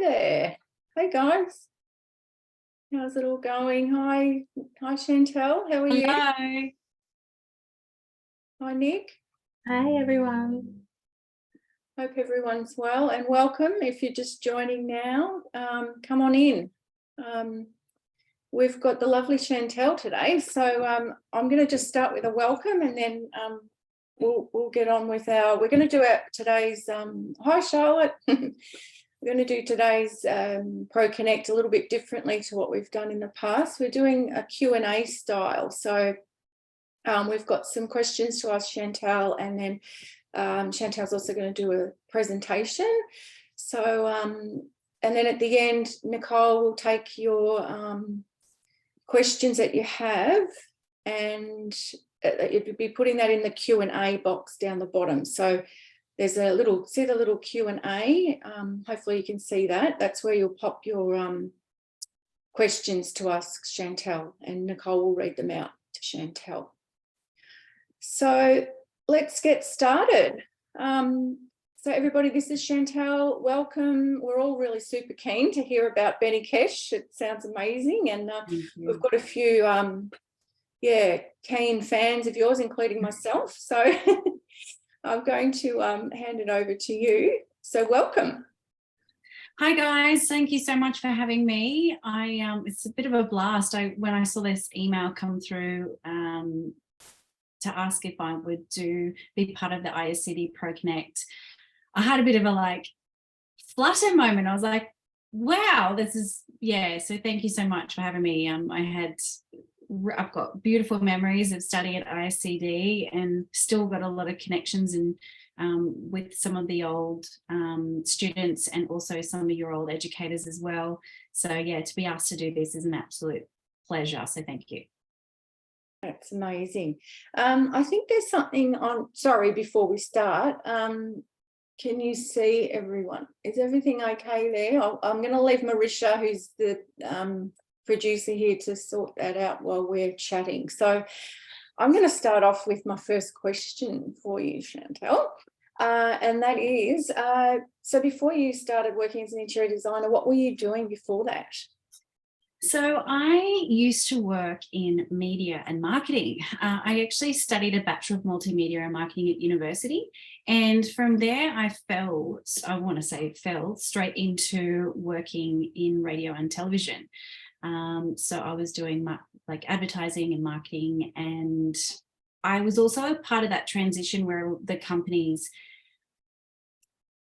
there. Hey guys. How's it all going? Hi Chantelle. How are you? Hello. Hi Nick. Hi everyone. Hope everyone's well and welcome. If you're just joining now, come on in. We've got the lovely Chantelle today, so I'm going to just start with a welcome, and then we'll get on with we're going to do today's hi Charlotte. We're going to do today's Pro Connect a little bit differently to what we've done in the past. We're doing a Q&A style. So we've got some questions to ask Chantelle, and then Chantelle's also going to do a presentation. So, and then at the end, Nicole will take your questions that you have, and you'd be putting that in the Q&A box down the bottom. So there's a little, see the little Q&A? Hopefully you can see that. That's where you'll pop your questions to ask Chantelle, and Nicole will read them out to Chantelle. So let's get started. So everybody, this is Chantelle. Welcome. We're all really super keen to hear about Beni Kesh. It sounds amazing, and we've got a few keen fans of yours, including myself. So I'm going to hand it over to you. So welcome. Hi guys, thank you so much for having me. It's a bit of a blast. When I saw this email come through to ask if I would be part of the ISCD Pro Connect, I had a bit of a flutter moment. I was like, wow, this is, so thank you so much for having me. I've got beautiful memories of studying at ISCD, and still got a lot of connections with some of the old students, and also some of your old educators as well. So to be asked to do this is an absolute pleasure. So thank you. That's amazing. I think there's something on, sorry, before we start, can you see everyone? Is everything okay there? I'm going to leave Marisha, who's the producer here, to sort that out while we're chatting. So I'm going to start off with my first question for you, Chantelle, and that is, so before you started working as an interior designer, what were you doing before that? So I used to work in media and marketing. I actually studied a Bachelor of Multimedia and Marketing at university. And from there, I fell straight into working in radio and television. So I was doing advertising and marketing, and I was also a part of that transition where the companies,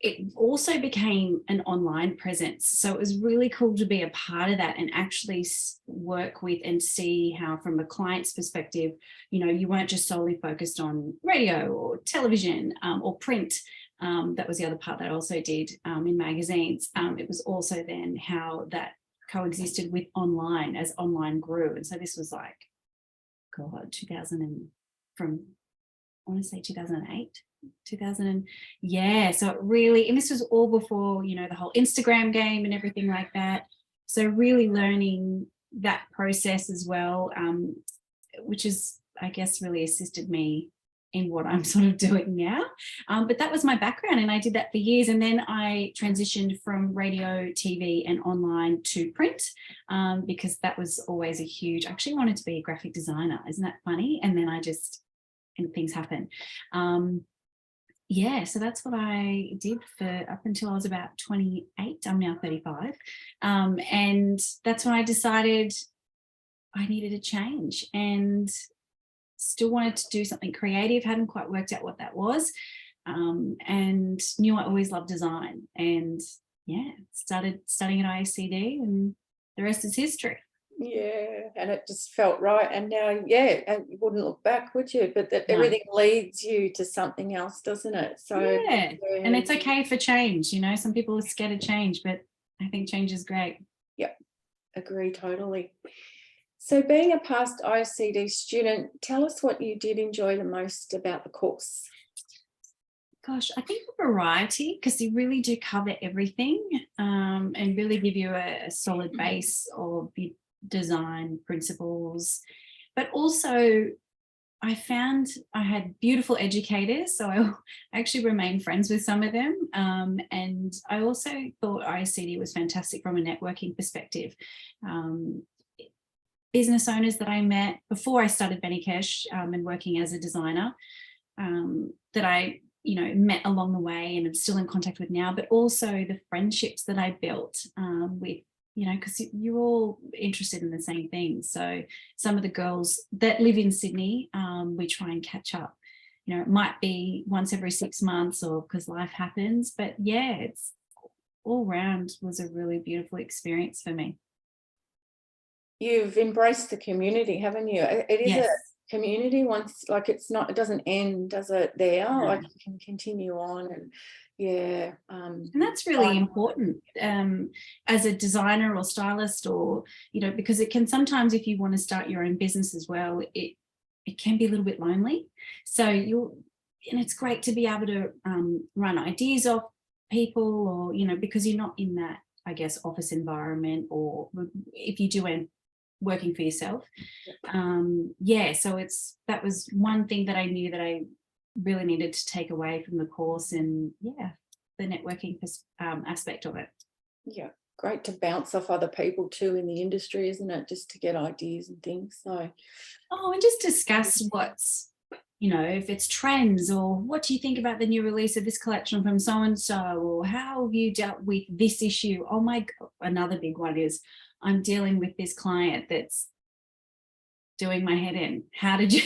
it also became an online presence. So it was really cool to be a part of that and actually work with and see how, from a client's perspective, you weren't just solely focused on radio or television or print. That was the other part that I also did in magazines. It was also then how that coexisted with online as online grew. And so this was 2008. 2000, so it really, and this was all before the whole Instagram game and everything like that. So really learning that process as well, which is, I guess, really assisted me in what I'm sort of doing now. But that was my background, and I did that for years, and then I transitioned from radio, TV and online to print, because that was always a huge, I actually wanted to be a graphic designer. Isn't that funny? And then and things happen. So that's what I did for up until I was about 28. I'm now 35. And that's when I decided I needed a change, and still wanted to do something creative. Hadn't quite worked out what that was, and knew I always loved design. And started studying at ISCD, and the rest is history. Yeah, and it just felt right. And now, and you wouldn't look back, would you? But everything leads you to something else, doesn't it? So and it's okay for change. Some people are scared of change, but I think change is great. Yep, agree totally. So being a past ISCD student, tell us what you did enjoy the most about the course. Gosh, I think the variety, because they really do cover everything, and really give you a solid base of design principles, but also I found I had beautiful educators, so I actually remained friends with some of them. And I also thought ISCD was fantastic from a networking perspective. Business owners that I met before I started Beni Kesh and working as a designer, that I met along the way and I'm still in contact with now, but also the friendships that I built with, because you're all interested in the same things. So some of the girls that live in Sydney, we try and catch up. It might be once every 6 months or because life happens, but yeah, it's all round was a really beautiful experience for me. You've embraced the community, haven't you? It is Yes. a community once, like it doesn't end, does it, there? No. Like you can continue on and yeah. And that's really important as a designer or stylist, or, because it can sometimes, if you want to start your own business as well, it can be a little bit lonely. So and it's great to be able to run ideas off people, or, because you're not in that, I guess, office environment, or if you do end working for yourself. So that was one thing that I knew that I really needed to take away from the course, and the networking aspect of it. Yeah, great to bounce off other people too in the industry, isn't it? Just to get ideas and things. So and just discuss what's, if it's trends, or what do you think about the new release of this collection from so and so, or how have you dealt with this issue? Oh my God, another big one is I'm dealing with this client that's doing my head in. How did you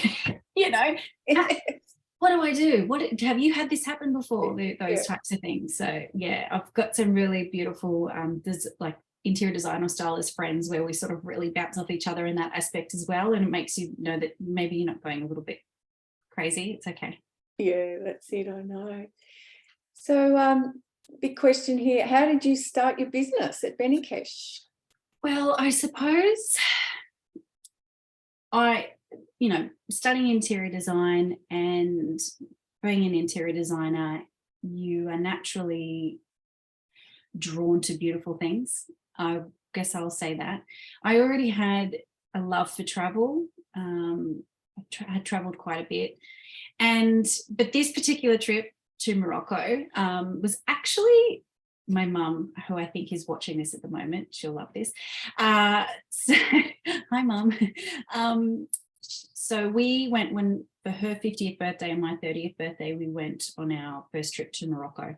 what do I do? Have you had this happen before? Those types of things. So yeah, I've got some really beautiful there's like interior designer stylist friends where we sort of really bounce off each other in that aspect as well, and it makes you know that maybe you're not going a little bit crazy. It's okay. Yeah, that's it. I know. So big question here, how did you start your business at Beni Kesh? Well, I suppose studying interior design and being an interior designer, you are naturally drawn to beautiful things. I guess I'll say that. I already had a love for travel. I had traveled quite a bit. But this particular trip to Morocco was actually my mum, who I think is watching this at the moment. She'll love this. Hi, Mum. So we went for her 50th birthday and my 30th birthday, we went on our first trip to Morocco.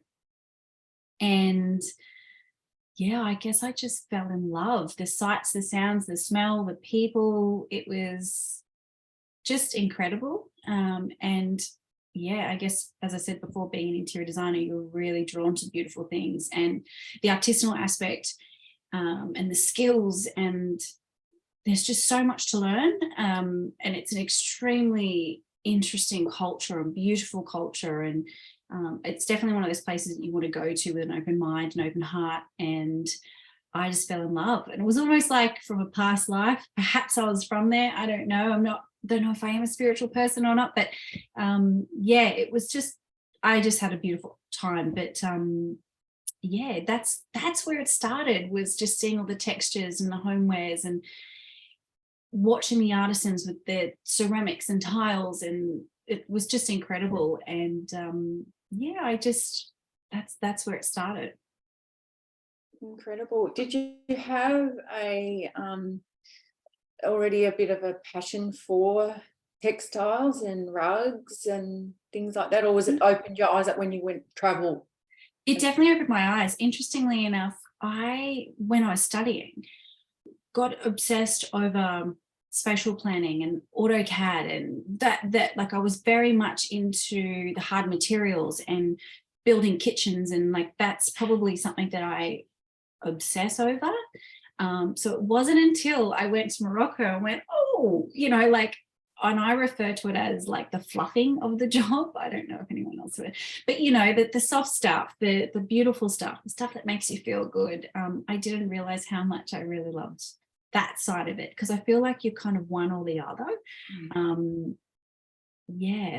And I guess I just fell in love. The sights, the sounds, the smell, the people, it was just incredible. I guess, as I said before, being an interior designer, you're really drawn to beautiful things, and the artisanal aspect and the skills, and there's just so much to learn. And it's an extremely interesting culture and beautiful culture. And it's definitely one of those places that you want to go to with an open mind and open heart. And I just fell in love. And it was almost like from a past life. Perhaps I was from there. I don't know. Don't know if I am a spiritual person or not, but it was just, I just had a beautiful time. But that's where it started, was just seeing all the textures and the homewares and watching the artisans with their ceramics and tiles, and it was just incredible. And that's where it started. Incredible. Did you have already a bit of a passion for textiles and rugs and things like that, or was it opened your eyes up when you went travel? It definitely opened my eyes. Interestingly enough, when I was studying, got obsessed over spatial planning and AutoCAD, and that like I was very much into the hard materials and building kitchens, and like that's probably something that I obsess over. So it wasn't until I went to Morocco and went, and I refer to it as like the fluffing of the job. I don't know if anyone else would, but the soft stuff, the beautiful stuff, the stuff that makes you feel good. I didn't realize how much I really loved that side of it, because I feel like you're kind of one or the other. And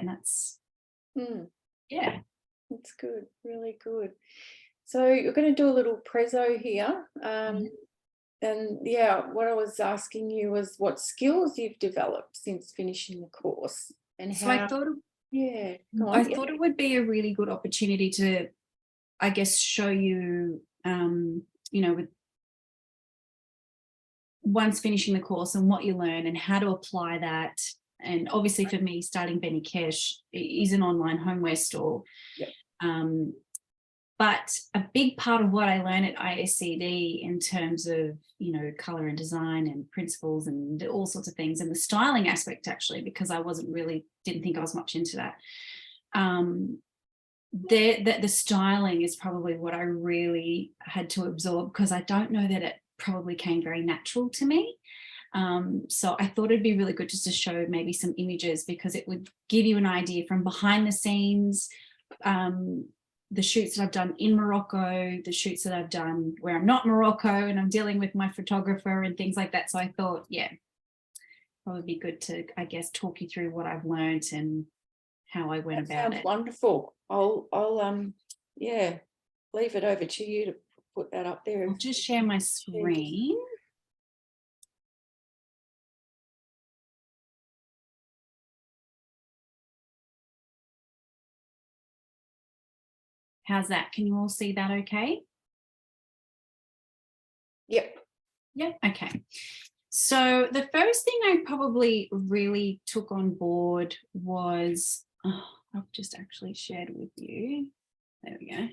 that's that's good, really good. So you're going to do a little prezzo here. And what I was asking you was what skills you've developed since finishing the course. and So how? I thought Go I on. thought it would be a really good opportunity to, I guess, show you, with once finishing the course and what you learn and how to apply that. And obviously for me, starting Beni Kesh is an online homeware store. Yep. But a big part of what I learned at ISCD in terms of, colour and design and principles and all sorts of things, and the styling aspect, actually, because I didn't think I was much into that. The styling is probably what I really had to absorb, because I don't know that it probably came very natural to me. So I thought it'd be really good just to show maybe some images, because it would give you an idea from behind the scenes, the shoots that I've done in Morocco, the shoots that I've done where I'm not Morocco and I'm dealing with my photographer and things like that. So I thought, probably be good to, I guess, talk you through what I've learned and how I went about it. Wonderful. I'll leave it over to you to put that up there. I'll just share my screen. How's that? Can you all see that okay? Yep. Yep. Okay. So the first thing I probably really took on board was, I've just actually shared with you. There we go.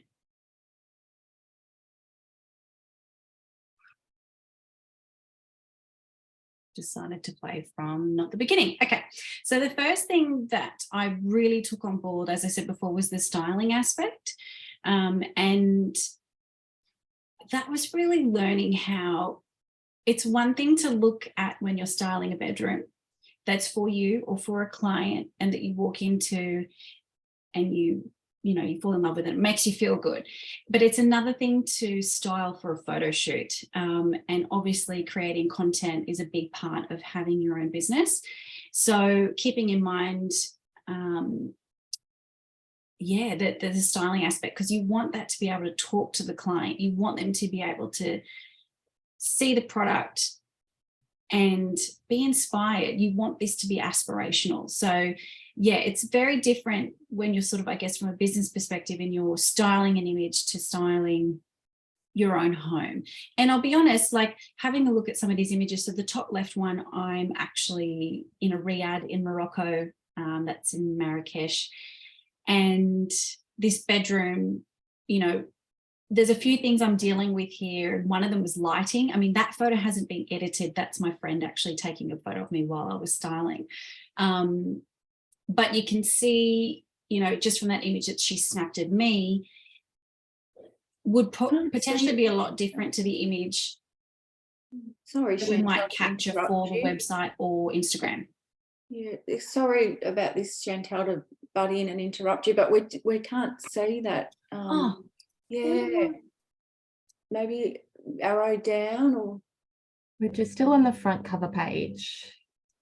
Decided to play from not the beginning. Okay, so the first thing that I really took on board, as I said before, was the styling aspect, and that was really learning how it's one thing to look at when you're styling a bedroom that's for you or for a client, and that you walk into and you fall in love with it. It makes you feel good. But it's another thing to style for a photo shoot. And obviously creating content is a big part of having your own business. So keeping in mind, the styling aspect, because you want that to be able to talk to the client. You want them to be able to see the product and be inspired. You want this to be aspirational. So it's very different when you're sort of, I guess, from a business perspective, and you're styling an image to styling your own home. And I'll be honest, like having a look at some of these images. So the top left one, I'm actually in a riad in Morocco, that's in Marrakesh. And this bedroom, there's a few things I'm dealing with here. One of them was lighting. I mean, that photo hasn't been edited. That's my friend actually taking a photo of me while I was styling. But you can see, just from that image that she snapped of me, would potentially be a lot different to the image that we might capture for the website or Instagram. Yeah, sorry about this, Chantelle, to butt in and interrupt you, but we can't see that. Maybe arrow down, or we're just still on the front cover page.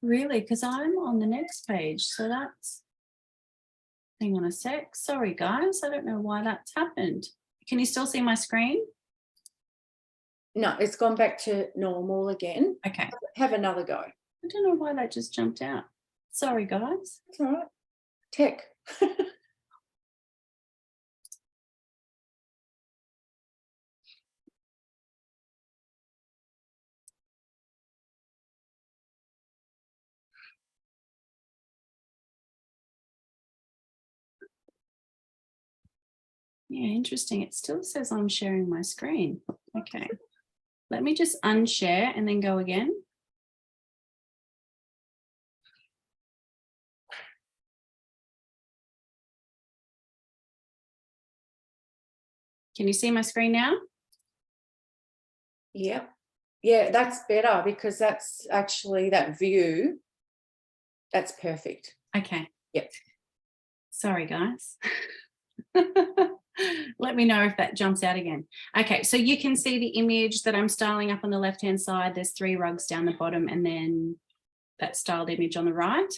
Really? Because I'm on the next page. So that's, hang on a sec. Sorry, guys. I don't know why that's happened. Can you still see my screen? No, it's gone back to normal again. Okay. Have another go. I don't know why that just jumped out. Sorry, guys. That's all right. Tech. Yeah, interesting. It still says I'm sharing my screen. Okay. Let me just unshare and then go again. Can you see my screen now? Yep. Yeah, that's better, because that's actually that view. That's perfect. Okay. Yep. Sorry, guys. Let me know if that jumps out again. Okay, so you can see the image that I'm styling up on the left-hand side. There's 3 rugs down the bottom, and then that styled image on the right.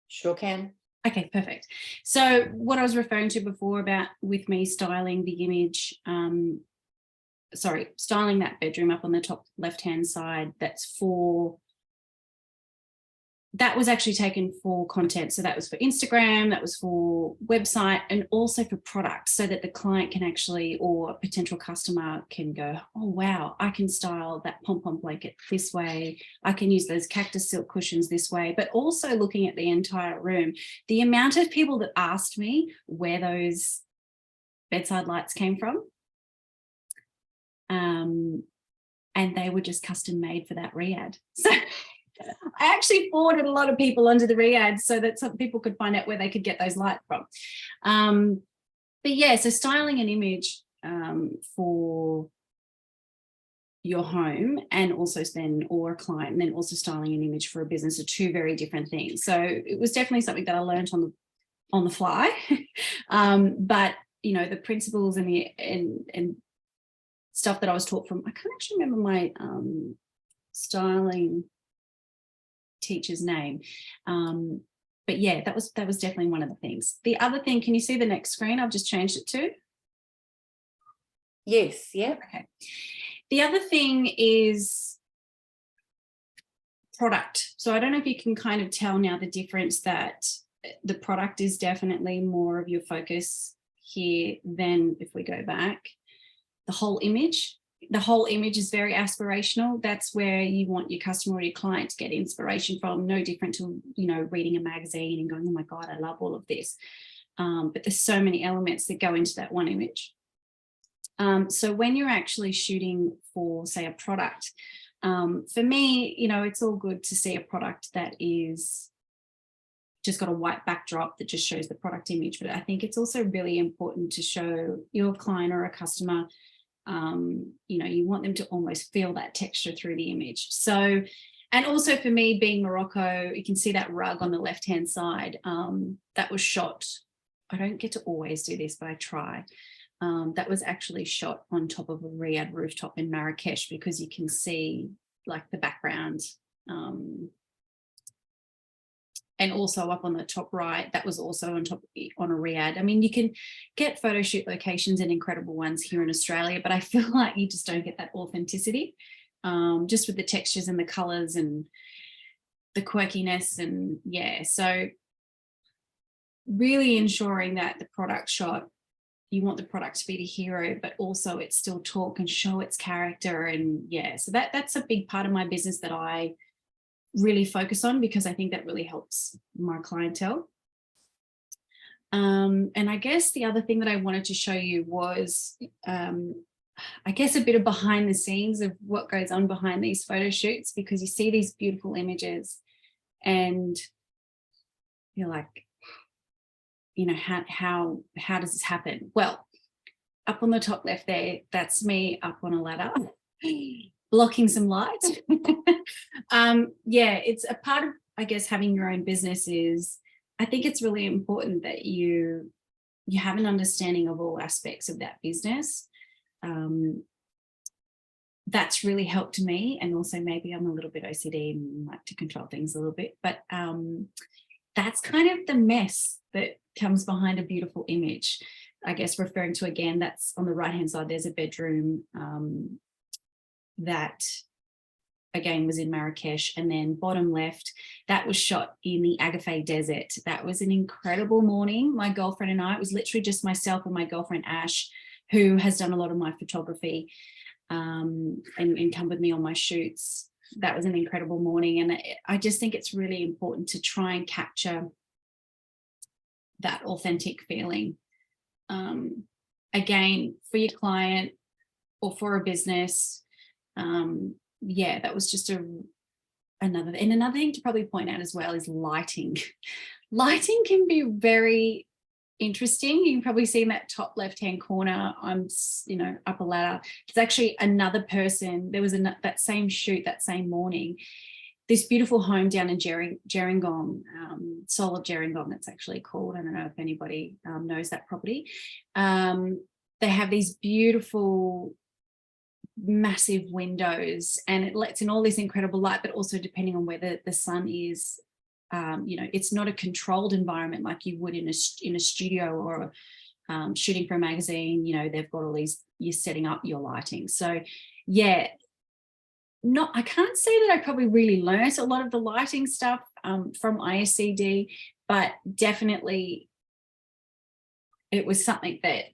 Sure can. Okay, perfect. So what I was referring to before about with me styling the image, styling that bedroom up on the top left-hand side, that's for that was actually taken for content. So that was for Instagram, that was for website, and also for product, so that the client can actually, or a potential customer can go, oh, wow, I can style that pom-pom blanket this way. I can use those cactus silk cushions this way. But also looking at the entire room, the amount of people that asked me where those bedside lights came from. And they were just custom made for that re-ad. So I actually forwarded a lot of people onto the re-ad so that some people could find out where they could get those lights from. But yeah, so styling an image for your home and also then, or a client, and then also styling an image for a business are two very different things. So it was definitely something that I learned on the fly. But you know, the principles and stuff that I was taught from, I can't actually remember my styling teacher's name, but yeah, that was definitely one of the things. The other thing, can you see the next screen I've just changed it to? Yes, yeah. Okay. The other thing is product. So I don't know if you can kind of tell now the difference, that the product is definitely more of your focus here than if we go back. The whole image is very aspirational. That's where you want your customer or your client to get inspiration from. No different to, you know, reading a magazine and going, oh my God, I love all of this. But there's so many elements that go into that one image. So when you're actually shooting for, say, a product, for me, you know, it's all good to see a product that is just got a white backdrop that just shows the product image. But I think it's also really important to show your client or a customer, you know, you want them to almost feel that texture through the image. So, and also for me, being Morocco, you can see that rug on the left-hand side, that was shot. I don't get to always do this, but I try. That was actually shot on top of a Riyadh rooftop in Marrakesh, because you can see like the background. And also up on the top right, that was also on a Riyadh. I mean, you can get photo shoot locations and incredible ones here in Australia, but I feel like you just don't get that authenticity, just with the textures and the colors and the quirkiness. And yeah, so really ensuring that the product shot, you want the product to be the hero, but also it still talk and show its character. And yeah, so that's a big part of my business that I really focus on, because I think that really helps my clientele. And I guess the other thing that I wanted to show you was, I guess, a bit of behind the scenes of what goes on behind these photo shoots, because you see these beautiful images and you're like, you know, how does this happen? Well, up on the top left there, that's me up on a ladder blocking some light. Yeah, it's a part of, I guess, having your own business is, I think it's really important that you have an understanding of all aspects of that business. That's really helped me, and also maybe I'm a little bit OCD and like to control things a little bit, but that's kind of the mess that comes behind a beautiful image. I guess referring to, again, that's on the right hand side, there's a bedroom that again was in Marrakesh, and then bottom left, that was shot in the Agafay Desert. That was an incredible morning. My girlfriend and I, it was literally just myself and my girlfriend Ash, who has done a lot of my photography and come with me on my shoots. That was an incredible morning, and I just think it's really important to try and capture that authentic feeling. Again, for your client or for a business. Yeah, that was just another thing to probably point out as well is lighting. Lighting can be very interesting. You can probably see in that top left-hand corner, I'm, you know, up a ladder. There's actually another person. There was that same shoot that same morning. This beautiful home down in Gerringong, Soul of Gerringong, it's actually called. I don't know if anybody knows that property. They have these beautiful massive windows, and it lets in all this incredible light, but also depending on where the sun is, you know, it's not a controlled environment like you would in a studio or shooting for a magazine. You know, they've got all these, you're setting up your lighting. So yeah, I can't say that I probably really learnt a lot of the lighting stuff from ISCD, but definitely it was something that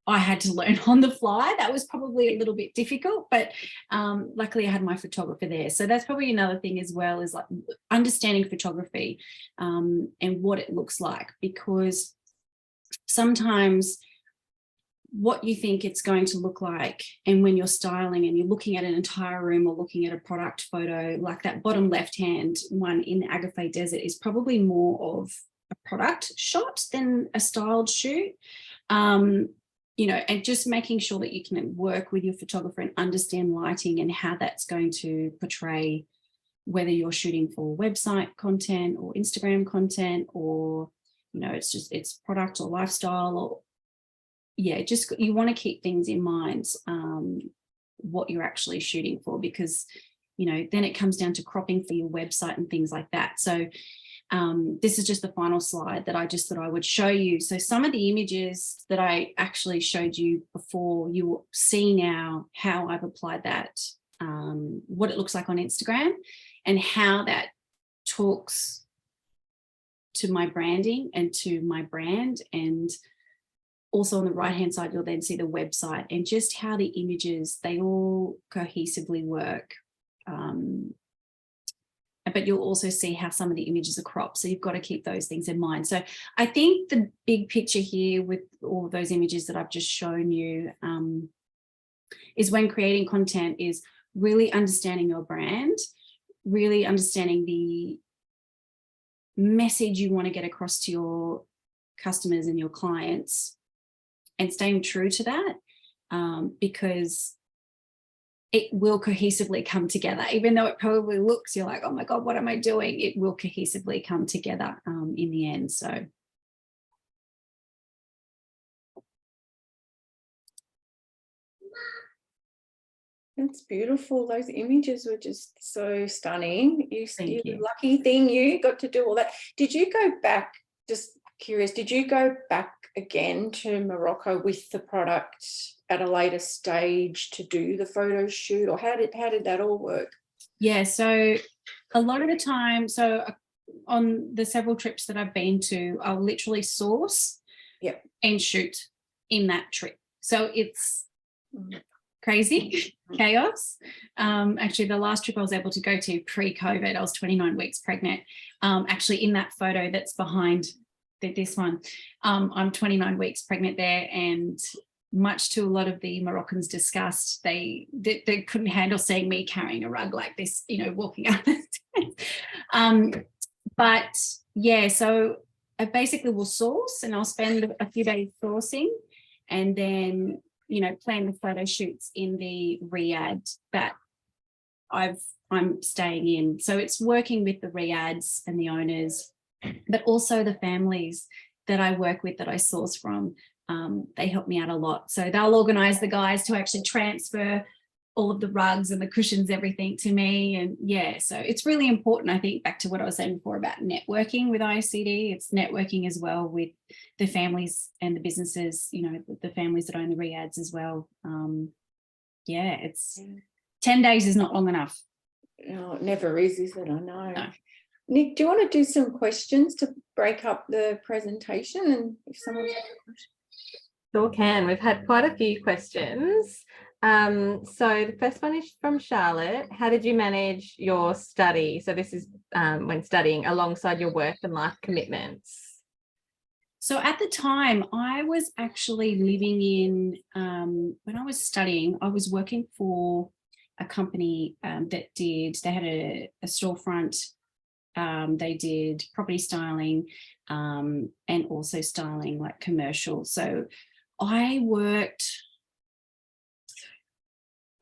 I had to learn on the fly. That was probably a little bit difficult, but luckily I had my photographer there. So that's probably another thing as well, is like understanding photography and what it looks like, because sometimes what you think it's going to look like, and when you're styling and you're looking at an entire room or looking at a product photo, like that bottom left hand one in the Agafay Desert is probably more of a product shot than a styled shoot. You know, and just making sure that you can work with your photographer and understand lighting and how that's going to portray, whether you're shooting for website content or Instagram content, or, you know, it's product or lifestyle, or yeah, just you want to keep things in mind, what you're actually shooting for, because, you know, then it comes down to cropping for your website and things like that. So this is just the final slide that I just thought I would show you. So some of the images that I actually showed you before, you will see now how I've applied that, what it looks like on Instagram, and how that talks to my branding and to my brand. And also on the right hand side, you'll then see the website and just how the images, they all cohesively work. But you'll also see how some of the images are cropped. So you've got to keep those things in mind. So I think the big picture here with all of those images that I've just shown you is, when creating content, is really understanding your brand, really understanding the message you want to get across to your customers and your clients, and staying true to that, because it will cohesively come together. Even though it probably looks, you're like, oh my God, what am I doing? It will cohesively come together in the end. So. That's beautiful. Those images were just so stunning. Thank you. Lucky thing you got to do all that. Did you go back, just curious, did you go back again to Morocco with the product at a later stage to do the photo shoot, or how did that all work? Yeah, so a lot of the time, so on the several trips that I've been to, I'll literally source and shoot in that trip. So it's crazy chaos. Actually, the last trip I was able to go to pre-COVID, I was 29 weeks pregnant. Actually, in that photo that's behind this one, I'm 29 weeks pregnant there, and much to a lot of the Moroccans' disgust, they couldn't handle seeing me carrying a rug like this, you know, walking up the stairs. But yeah, so I basically will source, and I'll spend a few days sourcing, and then, you know, plan the photo shoots in the riad that I'm staying in. So it's working with the riads and the owners, but also the families that I work with, that I source from. They help me out a lot. So they'll organise the guys to actually transfer all of the rugs and the cushions, everything to me. And yeah, so it's really important, I think, back to what I was saying before about networking with ISCD. It's networking as well with the families and the businesses, you know, the families that own the riads as well. Yeah, it's 10 days is not long enough. No, it never is it? I know. No. Nick, do you want to do some questions to break up the presentation? And if someone's got a question. Sure can. We've had quite a few questions. So the first one is from Charlotte. How did you manage your study? So this is when studying alongside your work and life commitments. So at the time, I was actually living in, when I was studying, I was working for a company that they had a storefront. They did property styling and also styling like commercial. So I worked,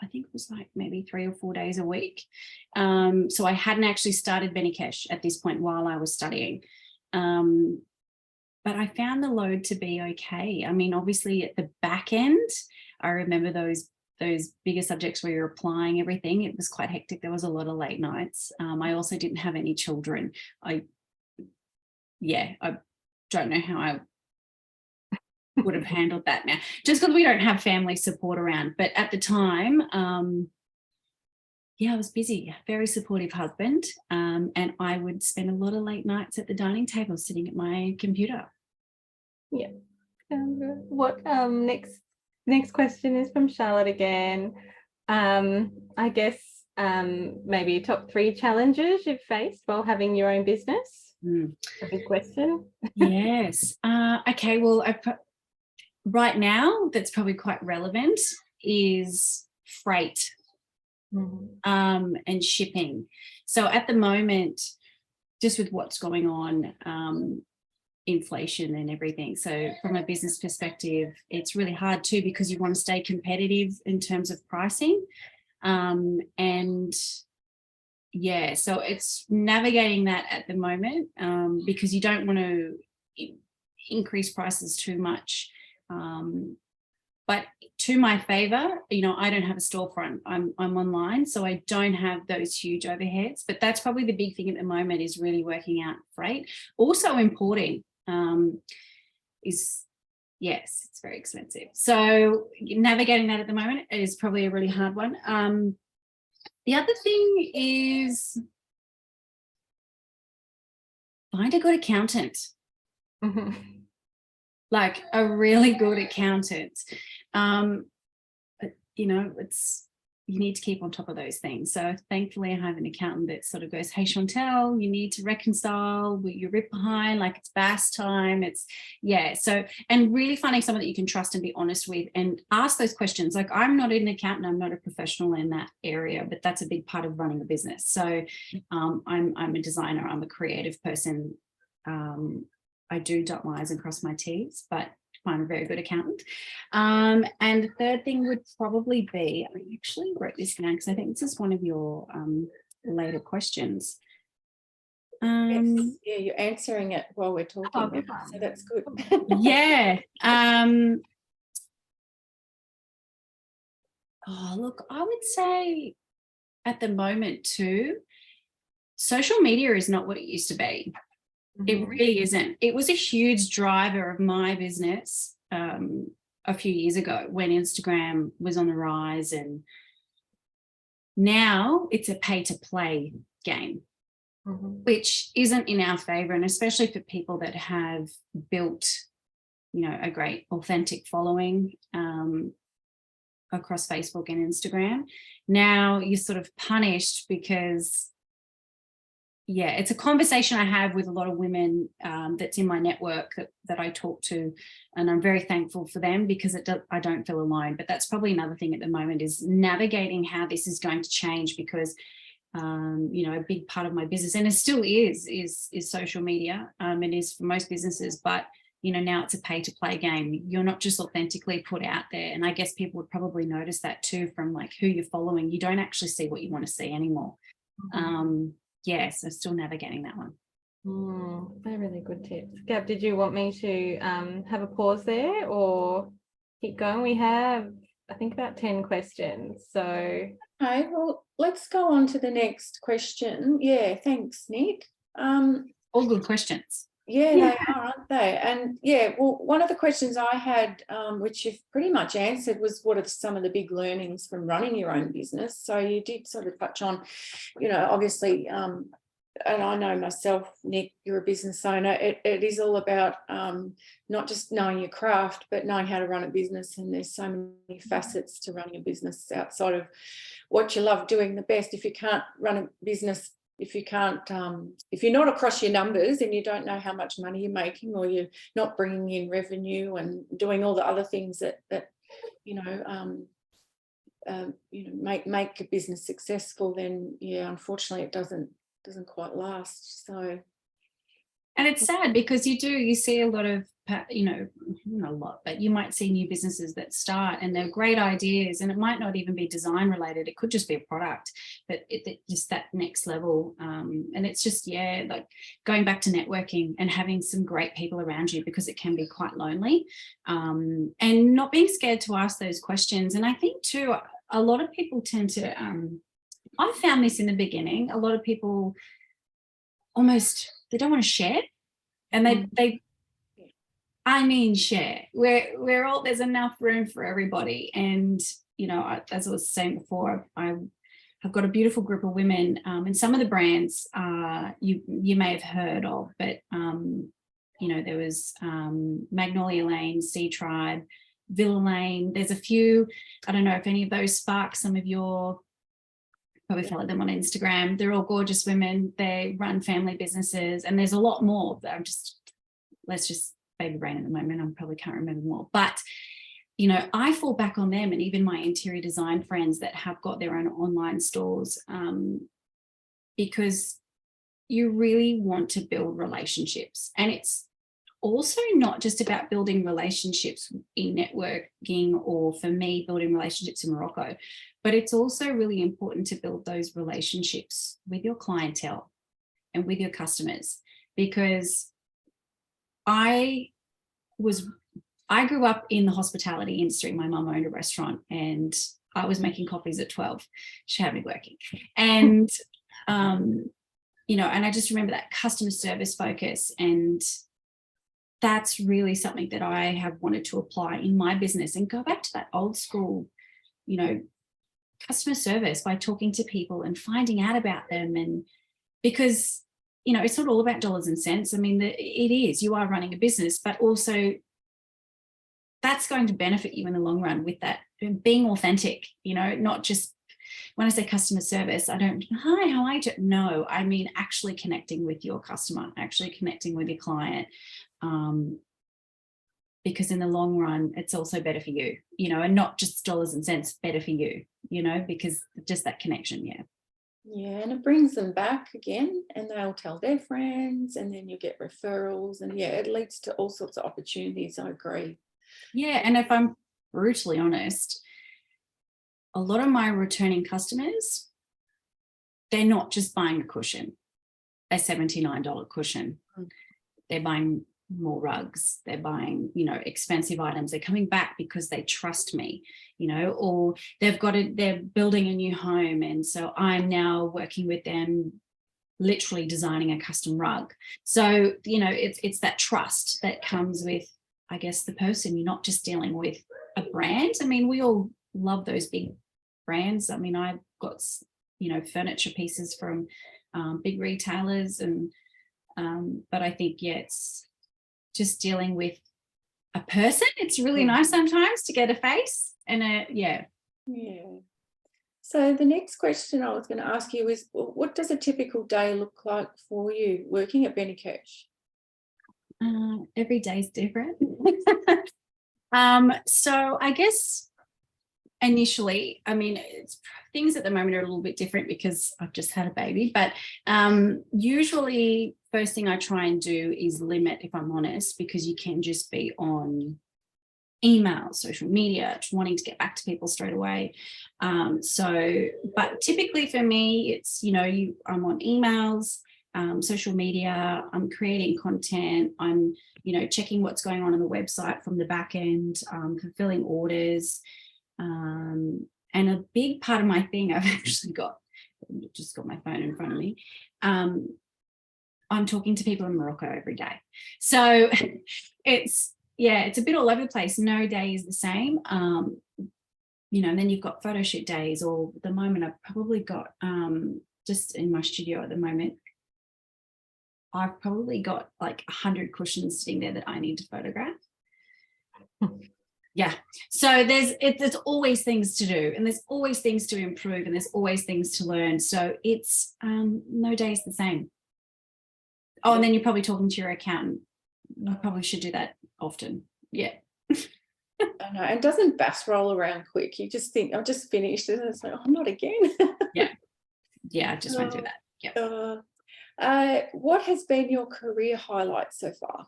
I think it was like maybe 3 or 4 days a week. So I hadn't actually started Beni Kesh at this point while I was studying. But I found the load to be okay. I mean, obviously at the back end, I remember those bigger subjects where you're applying everything. It was quite hectic. There was a lot of late nights. I also didn't have any children. I don't know how I would have handled that now, just because we don't have family support around. But at the time, yeah, I was busy, very supportive husband. And I would spend a lot of late nights at the dining table sitting at my computer. Yeah. What next question is from Charlotte again. I guess maybe top 3 challenges you've faced while having your own business. A big question. Yes. Okay, well, right now that's probably quite relevant is freight. And shipping. So at the moment, just with what's going on, inflation and everything. So from a business perspective, it's really hard too, because you want to stay competitive in terms of pricing. And yeah, so it's navigating that at the moment, because you don't want to increase prices too much. But to my favor, you know, I don't have a storefront. I'm online, so I don't have those huge overheads. But that's probably the big thing at the moment, is really working out freight. Also importing is, yes, it's very expensive. So navigating that at the moment is probably a really hard one. The other thing is find a good accountant. Like a really good accountant. You know, you need to keep on top of those things. So thankfully I have an accountant that sort of goes, hey, Chantelle, you need to reconcile, you're a bit behind, like it's BAS time. It's, yeah. So, and really finding someone that you can trust and be honest with and ask those questions. Like, I'm not an accountant, I'm not a professional in that area, but that's a big part of running a business. So I'm a designer, I'm a creative person. I do dot my I's and cross my T's, but find a very good accountant. And the third thing would probably be, I actually wrote this down because I think this is one of your later questions. Yes. Yeah, you're answering it while we're talking, so that's good. Yeah. Oh, look, I would say at the moment too, social media is not what it used to be. It really isn't. It was a huge driver of my business a few years ago when Instagram was on the rise, and now it's a pay-to-play game, which isn't in our favor, and especially for people that have built, you know, a great authentic following across Facebook and Instagram. Now you're sort of punished because, yeah, it's a conversation I have with a lot of women that's in my network that I talk to, and I'm very thankful for them because I don't feel alone. But that's probably another thing at the moment, is navigating how this is going to change, because you know, a big part of my business, and it still is social media. It is for most businesses, but you know, now it's a pay-to-play game. You're not just authentically put out there, and I guess people would probably notice that too from like who you're following. You don't actually see what you want to see anymore. Yeah, so still navigating that one. They're really good tips. Gab, did you want me to have a pause there or keep going? We have, I think, about 10 questions. So, okay, well, let's go on to the next question. Yeah, thanks, Nick. All good questions. Yeah, they are, aren't they? And yeah, well, one of the questions I had, which you've pretty much answered, was what are some of the big learnings from running your own business? So you did sort of touch on, you know, obviously, and I know myself, Nick, you're a business owner. It is all about not just knowing your craft, but knowing how to run a business. And there's so many facets to running a business outside of what you love doing the best. If you can't run a business, if you're not across your numbers and you don't know how much money you're making, or you're not bringing in revenue and doing all the other things that make a business successful, then yeah, unfortunately it doesn't quite last. So, and it's sad because you see a lot of, you know, not a lot, but you might see new businesses that start and they're great ideas, and it might not even be design related. It could just be a product, but it just that next level. And it's just, yeah, like going back to networking and having some great people around you, because it can be quite lonely, and not being scared to ask those questions. And I think too, a lot of people tend to, I found this in the beginning, a lot of people almost, they don't want to share, and they share. We're all, there's enough room for everybody. And, you know, as I was saying before, I I've got a beautiful group of women, and some of the brands you may have heard of, but you know, there was Magnolia Lane, Sea Tribe, Villa Lane. There's a few. I don't know if any of those spark some of your. Probably follow them on Instagram. They're all gorgeous women. They run family businesses, and there's a lot more. That let's just baby brain at the moment. I probably can't remember more, but you know, I fall back on them, and even my interior design friends that have got their own online stores, because you really want to build relationships. And it's also not just about building relationships in networking, or for me, building relationships in Morocco, but it's also really important to build those relationships with your clientele and with your customers, because I grew up in the hospitality industry. My mum owned a restaurant, and I was making coffees at 12. She had me working. And, you know, and I just remember that customer service focus. And that's really something that I have wanted to apply in my business, and go back to that old school, you know, customer service by talking to people and finding out about them. And because, you know, it's not all about dollars and cents. I mean, it is, you are running a business, but also that's going to benefit you in the long run with that being authentic, you know, not just when I say customer service, I don't, hi, how are you? No, I mean, actually connecting with your customer, actually connecting with your client. Because in the long run, it's also better for you, you know, and not just dollars and cents, better for you, you know, because just that connection. Yeah. Yeah, and it brings them back again, and they'll tell their friends, and then you get referrals, and yeah, it leads to all sorts of opportunities. I agree. Yeah, and if I'm brutally honest, a lot of my returning customers, they're not just buying a cushion, a $79 cushion. They're buying more rugs, they're buying, you know, expensive items. They're coming back because they trust me, you know, or they're building a new home, and so I'm now working with them, literally designing a custom rug. So, you know, it's that trust that comes with, I guess, the person. You're not just dealing with a brand. I mean, we all love those big brands. I mean, I've got, you know, furniture pieces from big retailers, and but I think, yeah, it's just dealing with a person. It's really nice sometimes to get a face and yeah. So the next question I was going to ask you is, what does a typical day look like for you working at Beni Kesh? Every day's different. So I guess initially, I mean, things at the moment are a little bit different because I've just had a baby, but usually first thing I try and do is limit, if I'm honest, because you can just be on email, social media, wanting to get back to people straight away. But typically for me, it's, you know, I'm on emails, social media, I'm creating content, I'm, you know, checking what's going on the website from the back end, fulfilling orders. And a big part of my thing, I've actually just got my phone in front of me. I'm talking to people in Morocco every day. So it's a bit all over the place. No day is the same. You know, and then you've got photo shoot days, or at the moment I've probably got, just in my studio at the moment, I've probably got like 100 cushions sitting there that I need to photograph. Yeah. So there's always things to do, and there's always things to improve, and there's always things to learn. So it's no day is the same. Oh, and then you're probably talking to your accountant. You probably should do that often. Yeah. I know. And doesn't BAS roll around quick? You just think, I've just finished, and it's like, oh, not again. Yeah, I just went through that. Yeah. What has been your career highlight so far?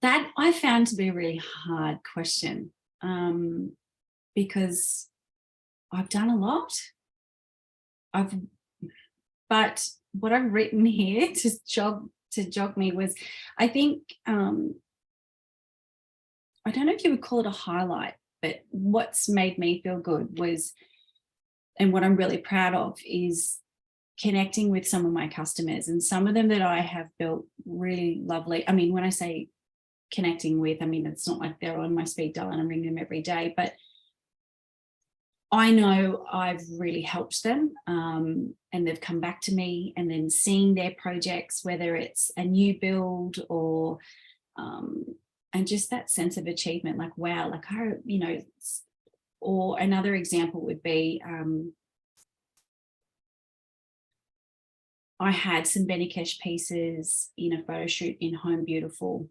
That I found to be a really hard question, because I've done a lot. But what I've written here to jog me was, I think, I don't know if you would call it a highlight, but what's made me feel good was, and what I'm really proud of, is connecting with some of my customers, and some of them that I have built really lovely. I mean, when I say connecting with, I mean, it's not like they're on my speed dial and I'm ringing them every day, but I know I've really helped them, and they've come back to me, and then seeing their projects, whether it's a new build or and just that sense of achievement, like, wow, like, or another example would be, I had some Beni Kesh pieces in a photo shoot in Home Beautiful.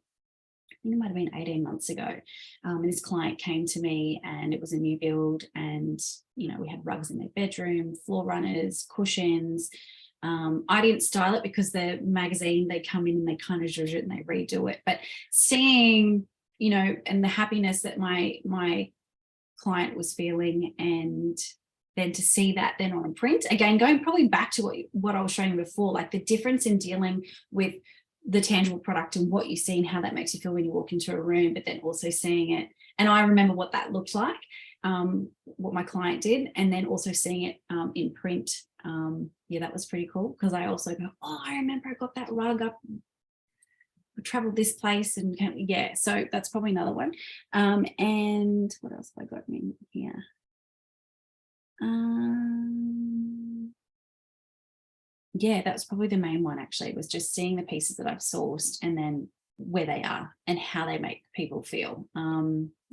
I think it might have been 18 months ago. And this client came to me, and it was a new build, and, we had rugs in their bedroom, floor runners, cushions. I didn't style it because the magazine, they come in and they kind of judge it and they redo it. But seeing, and the happiness that my client was feeling, and then to see that then on a print, again, going probably back to what I was showing before, like the difference in dealing with the tangible product and what you see and how that makes you feel when you walk into a room, but then also seeing it. And I remember what that looked like, what my client did, and then also seeing it in print. Yeah, that was pretty cool, because I also go, oh, I remember I got that rug up, I traveled this place, and yeah, so that's probably another one. And what else have I got in here? Yeah, that's probably the main one, actually, was just seeing the pieces that I've sourced and then where they are and how they make people feel.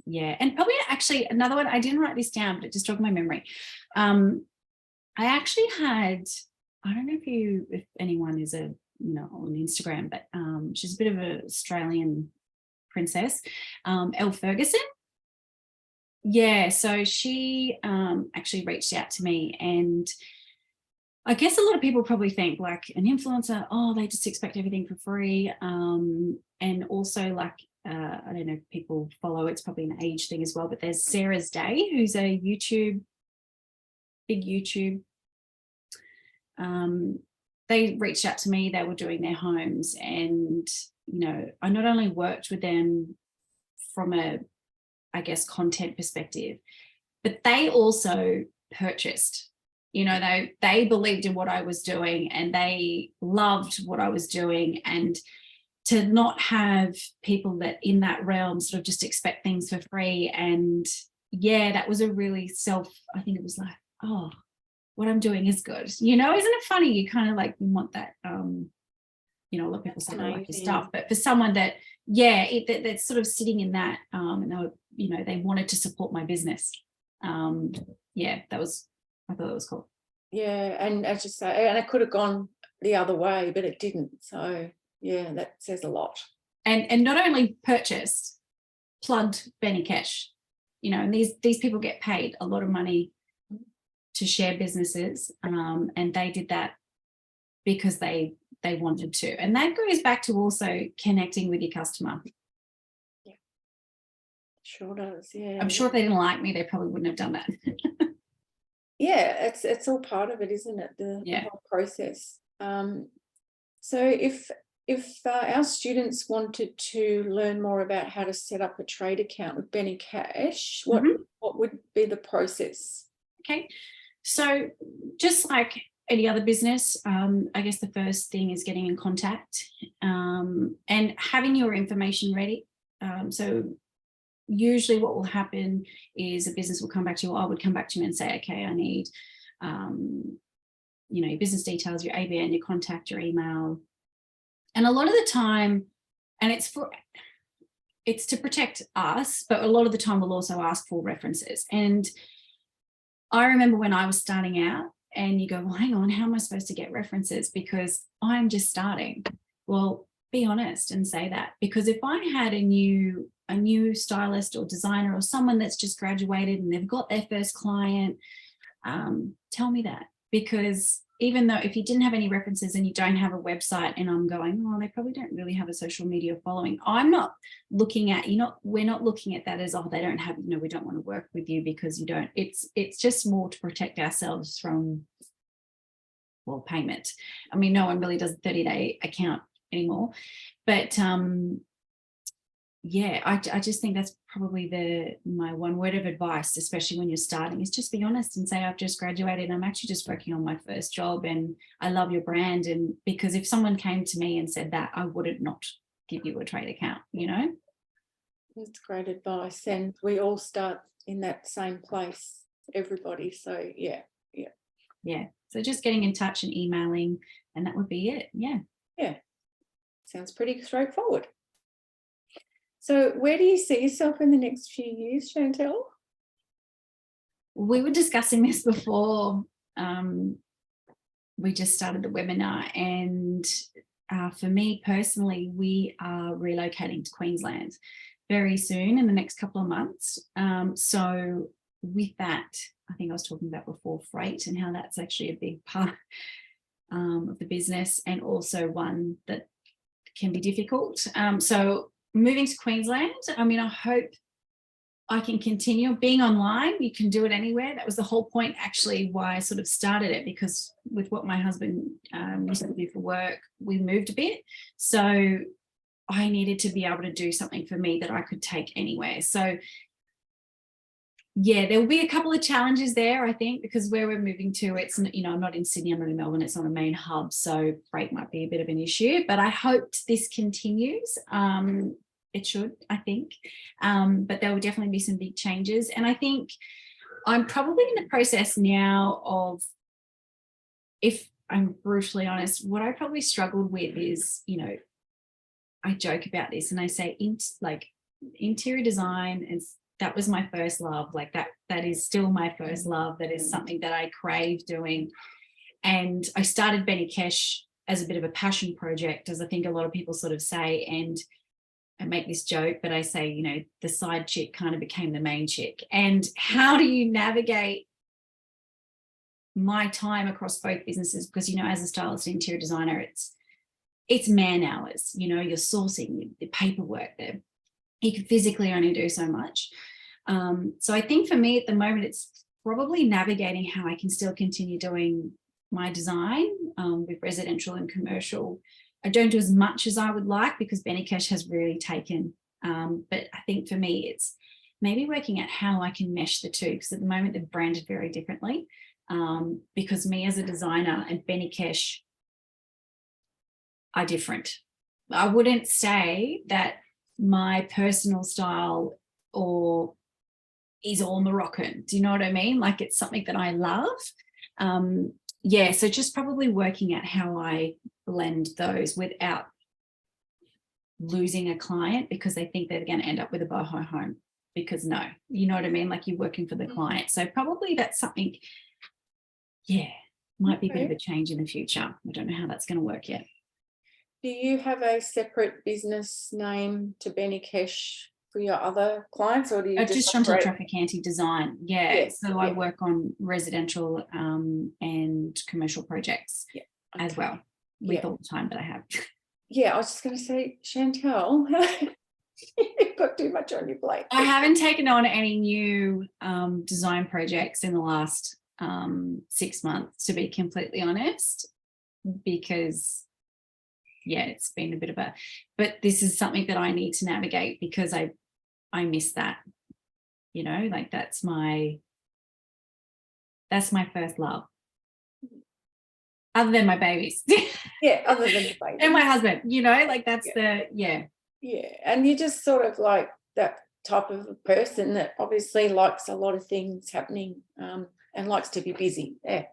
Yeah, and probably actually another one, I didn't write this down, but it just jogged my memory. I actually had, I don't know if anyone is on Instagram, but she's a bit of an Australian princess, Elle Ferguson. Yeah, so she actually reached out to me, and I guess a lot of people probably think, like, an influencer, oh, they just expect everything for free. And also, like, I don't know if people follow, it's probably an age thing as well, but there's Sarah's Day, who's a big YouTube. They reached out to me, they were doing their homes, and, I not only worked with them from a, I guess, content perspective, but they also purchased. They believed in what I was doing, and they loved what I was doing. And to not have people that in that realm sort of just expect things for free. And yeah, that was a really I think it was like, oh, what I'm doing is good. Isn't it funny? You kind of like want that, a lot of people say they like your stuff, but for someone that, yeah, that's sort of sitting in that, and they wanted to support my business. Yeah, I thought it was cool. Yeah, and as you say, and it could have gone the other way, but it didn't. So yeah, that says a lot. And not only purchased, plugged Beni Kesh, and these people get paid a lot of money to share businesses, and they did that because they wanted to. And that goes back to also connecting with your customer. Yeah, sure does. Yeah, I'm sure if they didn't like me, they probably wouldn't have done that. Yeah, it's all part of it, isn't it? The whole process. So if our students wanted to learn more about how to set up a trade account with Beni Kesh, what would be the process? Okay, so just like any other business, I guess the first thing is getting in contact, and having your information ready. So usually what will happen is a business will come back to you, or I would come back to you and say, okay, I need, your business details, your ABN, your contact, your email. And a lot of the time, and it's to protect us, but a lot of the time we'll also ask for references. And I remember when I was starting out, and you go, well, hang on, how am I supposed to get references? Because I'm just starting. Well, be honest and say that, because if I had a new stylist or designer or someone that's just graduated and they've got their first client, tell me that. Because even though if you didn't have any references and you don't have a website, and I'm going, oh, they probably don't really have a social media following, I'm not looking at, we're not looking at that as, oh, they don't have, we don't want to work with you because you don't. It's just more to protect ourselves from, well, payment. I mean, no one really does a 30-day account anymore, but yeah, I just think that's probably my one word of advice, especially when you're starting, is just be honest and say, I've just graduated, I'm actually just working on my first job, and I love your brand. And because if someone came to me and said that, I would not give you a trade account. That's great advice, and we all start in that same place. everybody. So yeah. So just getting in touch and emailing, and that would be it. Yeah. Sounds pretty straightforward. So where do you see yourself in the next few years, Chantelle? We were discussing this before we just started the webinar, and for me personally, we are relocating to Queensland very soon in the next couple of months. So with that, I think I was talking about before freight and how that's actually a big part of the business, and also one that can be difficult. So moving to Queensland, I mean, I hope I can continue being online. You can do it anywhere. That was the whole point, actually, why I sort of started it, because with what my husband used to do for work, we moved a bit. So I needed to be able to do something for me that I could take anywhere. So yeah, there will be a couple of challenges there, I think, because where we're moving to, it's, you know, I'm not in Sydney, I'm not in Melbourne, it's not a main hub, so freight might be a bit of an issue, but I hope this continues. It should, I think, but there will definitely be some big changes. And I think I'm probably in the process now of, if I'm brutally honest, what I probably struggled with is, you know, I joke about this and I say interior design, and that was my first love. Like that is still my first love. That is something that I crave doing. And I started Beni Kesh as a bit of a passion project, as I think a lot of people sort of say. And I make this joke, but I say, you know, the side chick kind of became the main chick. And how do you navigate my time across both businesses? Because, you know, as a stylist and interior designer, it's man hours, you know, you're sourcing the paperwork there. You can physically only do so much. So I think for me at the moment, it's probably navigating how I can still continue doing my design with residential and commercial. I don't do as much as I would like because Beni Kesh has really taken. But I think for me, it's maybe working out how I can mesh the two, because at the moment they're branded very differently. Because me as a designer and Beni Kesh are different. I wouldn't say that my personal style is all Moroccan. Do you know what I mean? Like, it's something that I love. Yeah, so just probably working out how I blend those without losing a client because they think they're going to end up with a boho home, because no, you know what I mean? Like, you're working for the client. So probably that's something, yeah, might be a bit of a change in the future. I don't know how that's going to work yet. Do you have a separate business name to Beni Kesh for your other clients, or do you just Chantelle Traficante design? Yeah. Yes, so I work on residential and commercial projects as well, with all the time that I have. Yeah, I was just going to say, Chantelle, you've got too much on your plate. I haven't taken on any new design projects in the last 6 months, to be completely honest, because it's been a bit of but this is something that I need to navigate, because I miss that, you know, like that's my first love, other than my babies. Other than the baby and my husband, you know, like that's and you're just sort of like that type of a person that obviously likes a lot of things happening and likes to be busy. I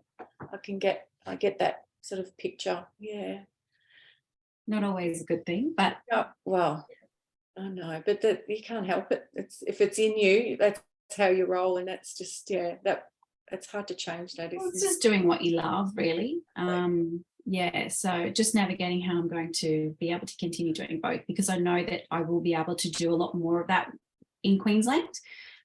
get that sort of picture. Not always a good thing, but well, I know, but that you can't help it. If it's in you, that's how you roll, and that's just that's hard to change. That it's just doing what you love, really. So just navigating how I'm going to be able to continue doing both, because I know that I will be able to do a lot more of that in Queensland.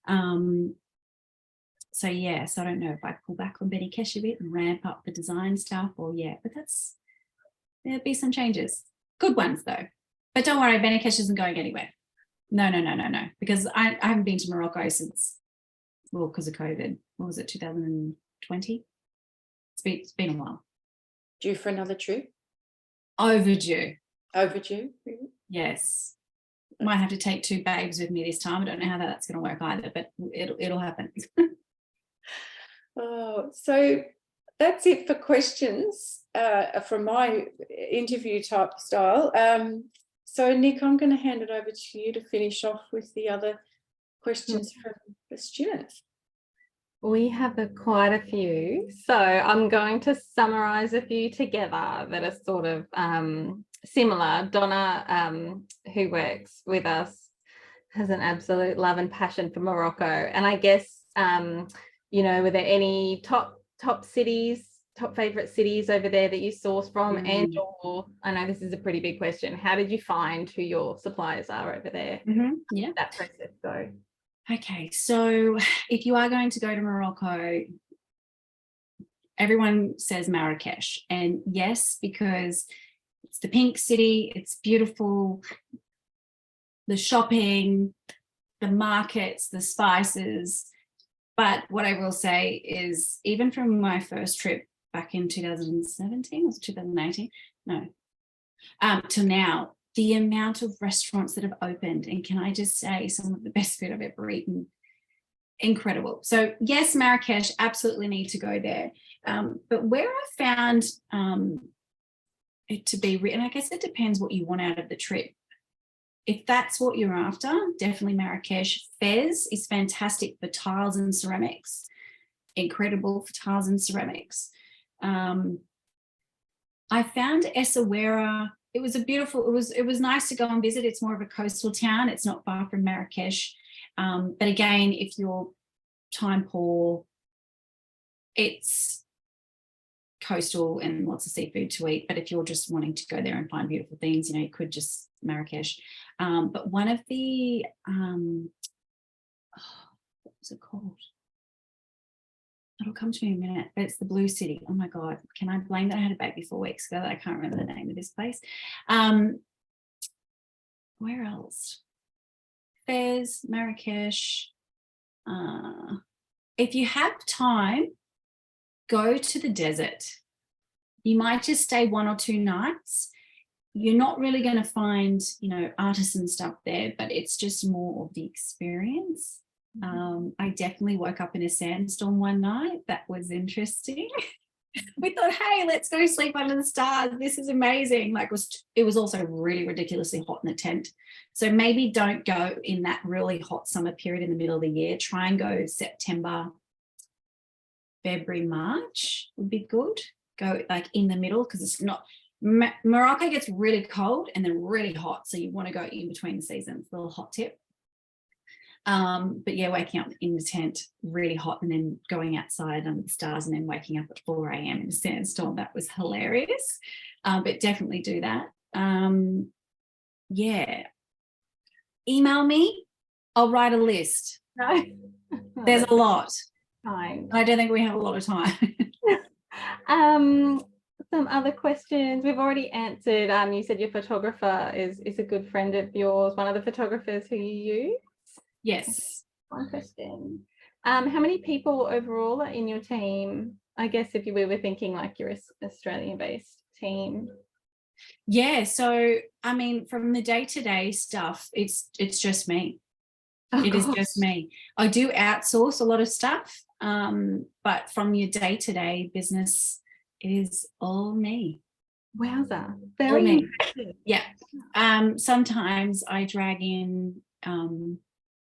So I don't know if I pull back on Beni Kesh a bit and ramp up the design stuff, or but there'll be some changes, good ones though. But don't worry, Beni Kesh isn't going anywhere. No, because I haven't been to Morocco since, because of COVID. What was it, 2020? It's been a while. Due for another trip? Overdue. Yes. Might have to take 2 babes with me this time. I don't know how that's going to work either, but it'll happen. So that's it for questions from my interview type style. So Nick, I'm going to hand it over to you to finish off with the other questions from the students. We have quite a few. So I'm going to summarize a few together that are sort of similar. Donna, who works with us, has an absolute love and passion for Morocco. And I guess, you know, were there any top cities, top favorite cities over there that you source from? And I know this is a pretty big question. How did you find who your suppliers are over there? Yeah. That process go. Okay, so if you are going to go to Morocco, everyone says Marrakesh. And yes, because it's the pink city, it's beautiful, the shopping, the markets, the spices. But what I will say is, even from my first trip back in 2017, was 2018? No, till now, the amount of restaurants that have opened, and can I just say, some of the best food I've ever eaten, incredible. So yes, Marrakesh, absolutely need to go there. But where I found it to be, and I guess it depends what you want out of the trip. If that's what you're after, definitely Marrakesh. Fez is fantastic for tiles and ceramics, incredible for tiles and ceramics. I found Essaouira. It was a beautiful, it was nice to go and visit. It's more of a coastal town. It's not far from Marrakesh. But again, if you're time poor, it's coastal and lots of seafood to eat. But if you're just wanting to go there and find beautiful things, you know, you could just Marrakesh. But one of the, what was it called? It'll come to me in a minute, but it's the Blue City. Oh my God, can I blame that I had a baby 4 weeks ago? I can't remember the name of this place. Where else? Fez, Marrakesh. If you have time, go to the desert. You might just stay 1 or 2 nights. You're not really going to find, you know, artisan stuff there, but it's just more of the experience. I definitely woke up in a sandstorm one night. That was interesting. We thought, hey, let's go sleep under the stars. This is amazing. Like, it was also really ridiculously hot in the tent. So maybe don't go in that really hot summer period in the middle of the year. Try and go September, February, March would be good. Go like in the middle, because it's not, Morocco gets really cold and then really hot. So you want to go in between the seasons, a little hot tip. But yeah, waking up in the tent really hot and then going outside under the stars and then waking up at 4 a.m. in a sandstorm, that was hilarious. But definitely do that. Yeah. Email me, I'll write a list. No. There's a lot. Fine. I don't think we have a lot of time. Some other questions we've already answered. You said your photographer is a good friend of yours, one of the photographers who you use. Yes. One question. How many people overall are in your team? I guess if we were thinking like your Australian-based team. Yeah, so I mean, from the day-to-day stuff, it's just me. It is just me. I do outsource a lot of stuff, but from your day-to-day business, it is all me. Wowza. Very impressive. Yeah. Sometimes I drag in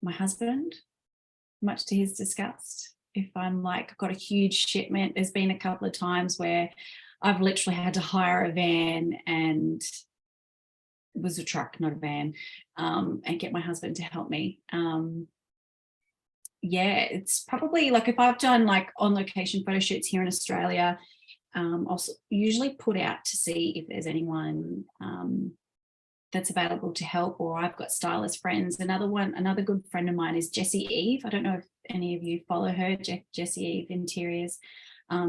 my husband, much to his disgust. If I'm like, I've got a huge shipment, there's been a couple of times where I've literally had to hire a van, and it was a truck, not a van, and get my husband to help me. Yeah, it's probably like, if I've done like on location photo shoots here in Australia, I'll usually put out to see if there's anyone that's available to help, or I've got stylist friends. Another good friend of mine is Jessie Eve. I don't know if any of you follow her, Jessie Eve Interiors.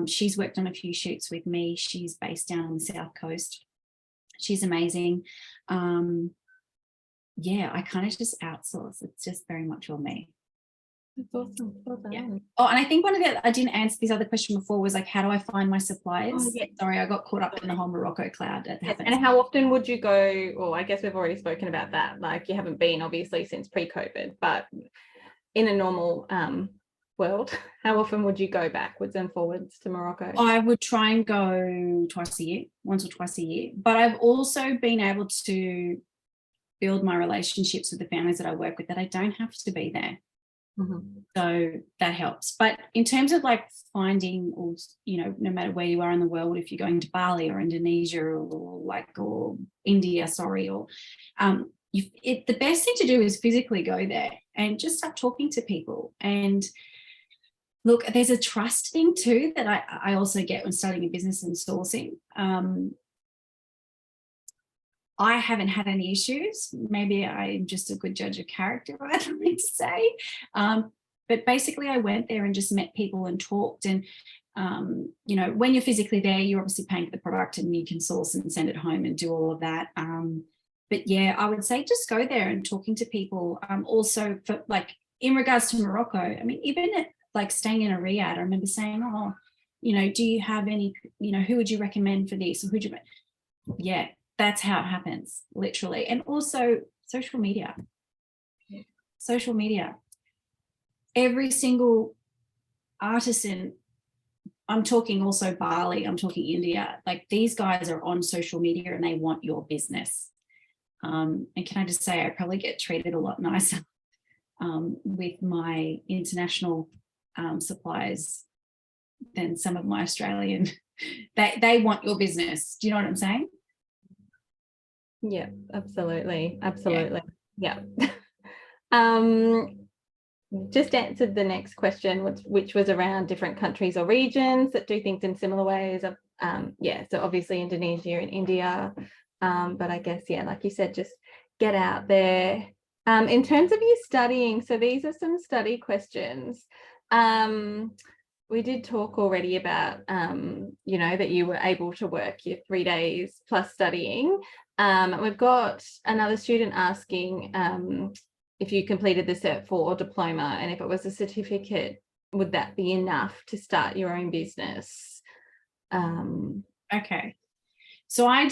She's worked on a few shoots with me. She's based down on the South Coast. She's amazing. Yeah, I kind of just outsource. It's just very much all me. That's awesome. Well done. Yeah. Oh, and I think one of the, I didn't answer this other question before, was like, how do I find my suppliers? Oh, yeah. Sorry, I got caught up in the whole Morocco cloud. Yes. And how often would you go? Well, I guess we've already spoken about that. Like, you haven't been obviously since pre-COVID, but in a normal world, how often would you go backwards and forwards to Morocco? I would try and go twice a year, once or twice a year. But I've also been able to build my relationships with the families that I work with, that I don't have to be there. So that helps. But in terms of like finding, or no matter where you are in the world, if you're going to Bali or Indonesia or India, the best thing to do is physically go there and just start talking to people. And look, there's a trust thing too that I also get when starting a business and sourcing. I haven't had any issues. Maybe I'm just a good judge of character, I'd like to say. But basically I went there and just met people and talked. And, when you're physically there, you're obviously paying for the product and you can source and send it home and do all of that. But yeah, I would say just go there and talking to people. Also, for like in regards to Morocco, I mean, even like staying in a riad, I remember saying, do you have any, who would you recommend for this? Or yeah, that's how it happens, literally. And also social media. Social media. Every single artisan, I'm talking also Bali, I'm talking India, like these guys are on social media and they want your business. And can I just say, I probably get treated a lot nicer with my international suppliers than some of my Australian. They want your business. Do you know what I'm saying? Yeah, absolutely. Yeah. Just answered the next question, which was around different countries or regions that do things in similar ways. So obviously Indonesia and India, but I guess, like you said, just get out there. In terms of you studying, so these are some study questions. We did talk already about, that you were able to work your 3 days plus studying. We've got another student asking if you completed the Cert 4 diploma, and if it was a certificate, would that be enough to start your own business? Okay. So I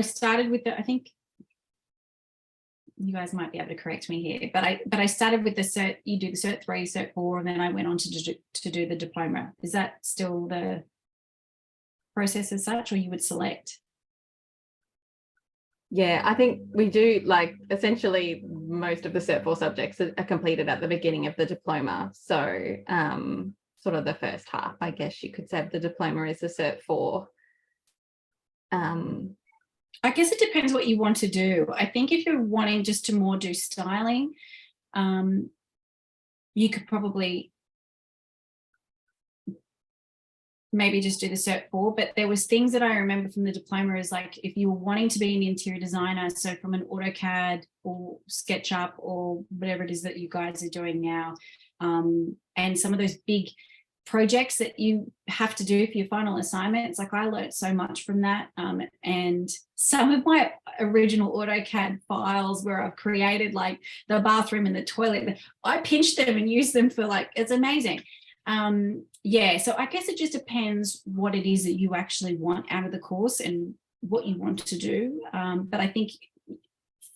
started with I think you guys might be able to correct me here, but I started with the Cert, you do the Cert 3, Cert 4, and then I went on to do the diploma. Is that still the process as such, or you would select? Yeah, I think we do, like, essentially most of the Cert 4 subjects are completed at the beginning of the diploma. So sort of the first half, I guess you could say, the diploma is the Cert 4. I guess it depends what you want to do. I think if you're wanting just to more do styling, you could probably maybe just do the Cert 4, but there was things that I remember from the diploma is like if you were wanting to be an interior designer, so from an AutoCAD or SketchUp or whatever it is that you guys are doing now, and some of those big projects that you have to do for your final assignments, like I learned so much from that, and some of my original AutoCAD files where I've created like the bathroom and the toilet, I pinched them and used them for it's amazing. So I guess it just depends what it is that you actually want out of the course and what you want to do. But I think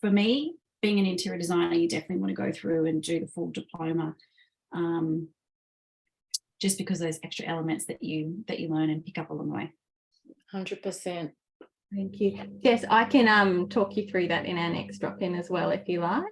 for me, being an interior designer, you definitely want to go through and do the full diploma, just because those extra elements that you learn and pick up along the way. 100%. Thank you. Yes, I can talk you through that in our next drop-in as well, if you like.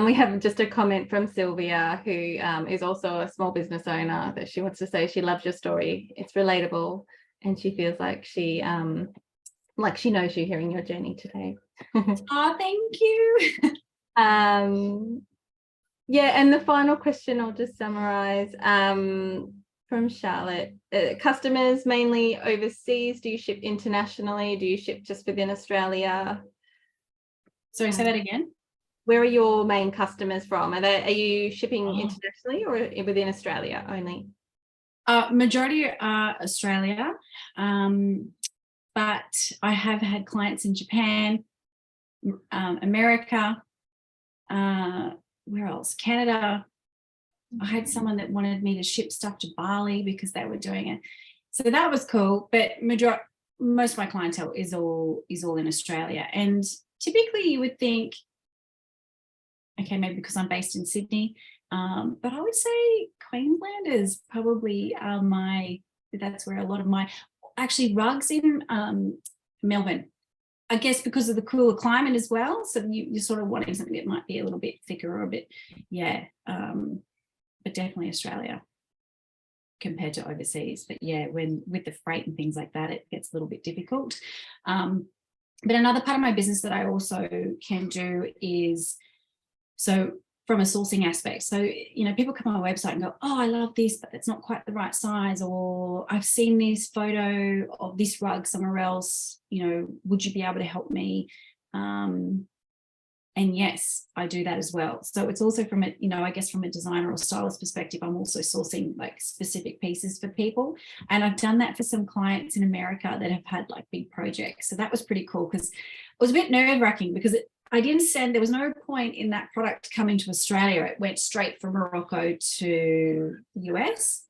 We have just a comment from Sylvia, who is also a small business owner, that she wants to say she loves your story. It's relatable, and she feels like she knows you hearing your journey today. Oh, thank you. And the final question I'll just summarize from Charlotte. Customers mainly overseas. Do you ship internationally? Do you ship just within Australia? Sorry, say that again. Where are your main customers from? Are you shipping internationally or within Australia only? Majority are Australia, but I have had clients in Japan, America, where else? Canada. I had someone that wanted me to ship stuff to Bali because they were doing it. So that was cool, but most of my clientele is all in Australia. And typically you would think, okay, maybe because I'm based in Sydney, but I would say Queensland is probably that's where a lot of my, actually rugs in Melbourne. I guess because of the cooler climate as well. So you're sort of wanting something that might be a little bit thicker or a bit, but definitely Australia compared to overseas. But yeah, when with the freight and things like that, it gets a little bit difficult. But another part of my business that I also can do is, so from a sourcing aspect. So, you know, people come on my website and go, oh, I love this, but it's not quite the right size, or I've seen this photo of this rug somewhere else, you know, would you be able to help me? And yes, I do that as well. So it's also from a, you know, I guess from a designer or stylist perspective, I'm also sourcing like specific pieces for people. And I've done that for some clients in America that have had like big projects. So that was pretty cool, because it was a bit nerve-wracking, because I didn't send, there was no point in that product coming to Australia. It went straight from Morocco to the US.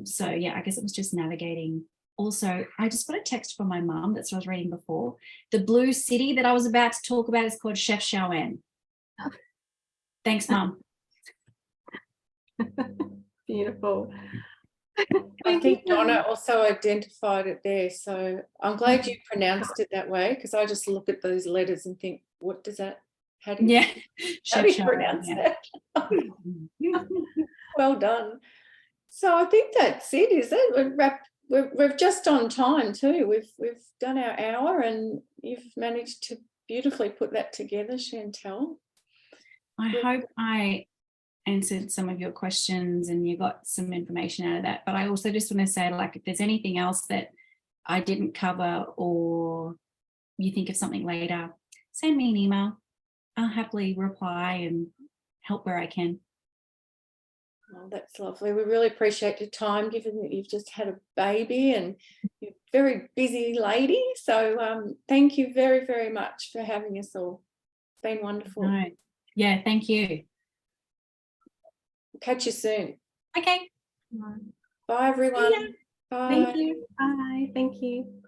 So yeah, I guess it was just navigating. Also, I just got a text from my mum, that's what I was reading before. The blue city that I was about to talk about is called Chef Shawan. Thanks, Mum. Beautiful. I think Donna also identified it there. So I'm glad you pronounced it that way, because I just look at those letters and think, what does that, how do you pronounce that? Well done. So I think that's it, is it? We're just on time too. We've done our hour, and you've managed to beautifully put that together, Chantelle. I hope I answered some of your questions and you got some information out of that. But I also just want to say, like, if there's anything else that I didn't cover, or you think of something later, send me an email. I'll happily reply and help where I can. Oh, that's lovely. We really appreciate your time, given that you've just had a baby and you're a very busy lady. So thank you very, very much for having us all. It's been wonderful. No. Yeah, thank you. Catch you soon. Okay. Bye, everyone. Yeah. Bye. Thank you. Bye. Thank you.